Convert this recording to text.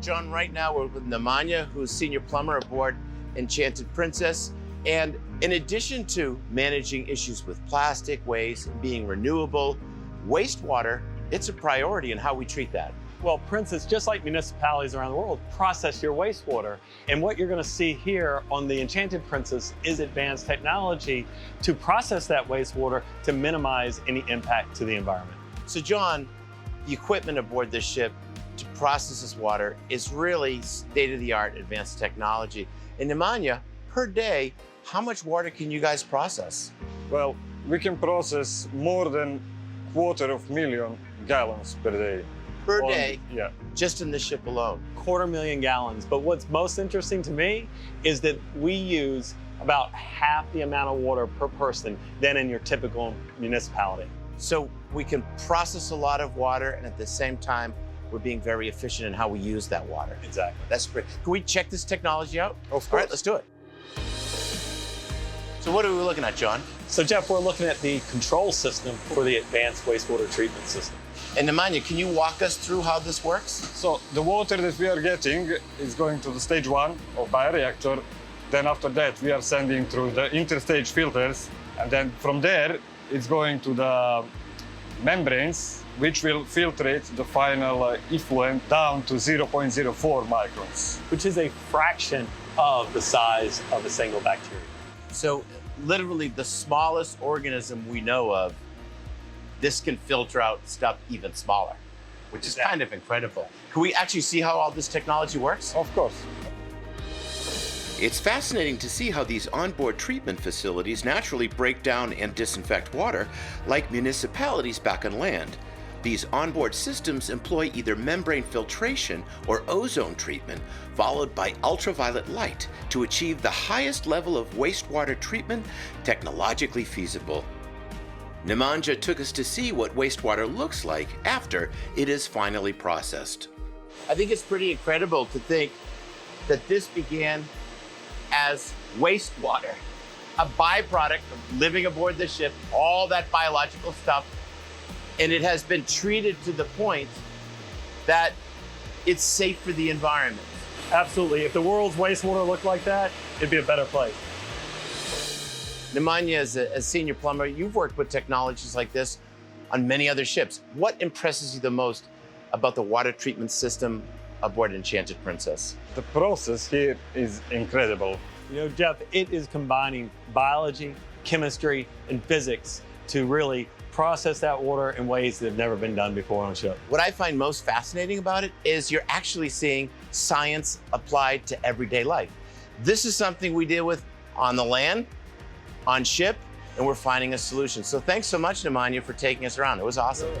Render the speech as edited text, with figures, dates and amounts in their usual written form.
John, right now we're with Nemanja, who's senior plumber aboard Enchanted Princess. And in addition to managing issues with plastic waste and being renewable, wastewater, it's a priority in how we treat that. Well, Princess, just like municipalities around the world, process your wastewater. And what you're going to see here on the Enchanted Princess is advanced technology to process that wastewater to minimize any impact to the environment. So John, the equipment aboard this ship to process this water is really state-of-the-art advanced technology. And Nemanja, per day, how much water can you guys process? Well, we can process more than 250,000 gallons per day. Per day, yeah. Just in this ship alone. 250,000 gallons. But what's most interesting to me is that we use about half the amount of water per person than in your typical municipality. So we can process a lot of water, and at the same time, we're being very efficient in how we use that water. Exactly. That's great. Can we check this technology out? Of course. All right, let's do it. So what are we looking at, John? So Jeff, we're looking at the control system for the Advanced Wastewater Treatment System. And Nemanja, can you walk us through how this works? So the water that we are getting is going to the stage 1 of bioreactor. Then after that, we are sending through the interstage filters. And then from there, it's going to the membranes, which will filtrate the final effluent down to 0.04 microns. Which is a fraction of the size of a single bacteria. So literally the smallest organism we know of, this can filter out stuff even smaller, which is kind of incredible. Can we actually see how all this technology works? Of course. It's fascinating to see how these onboard treatment facilities naturally break down and disinfect water like municipalities back on land. These onboard systems employ either membrane filtration or ozone treatment, followed by ultraviolet light to achieve the highest level of wastewater treatment technologically feasible. Nemanja took us to see what wastewater looks like after it is finally processed. I think it's pretty incredible to think that this began as wastewater, a byproduct of living aboard the ship, all that biological stuff, and it has been treated to the point that it's safe for the environment. Absolutely. If the world's wastewater looked like that, it'd be a better place. Nemanja, as a senior plumber, you've worked with technologies like this on many other ships. What impresses you the most about the water treatment system aboard Enchanted Princess? The process here is incredible. You know, Jeff, it is combining biology, chemistry, and physics to really process that water in ways that have never been done before on a ship. What I find most fascinating about it is you're actually seeing science applied to everyday life. This is something we deal with on the land, on ship, and we're finding a solution. So thanks so much, Nemanja, for taking us around. It was awesome.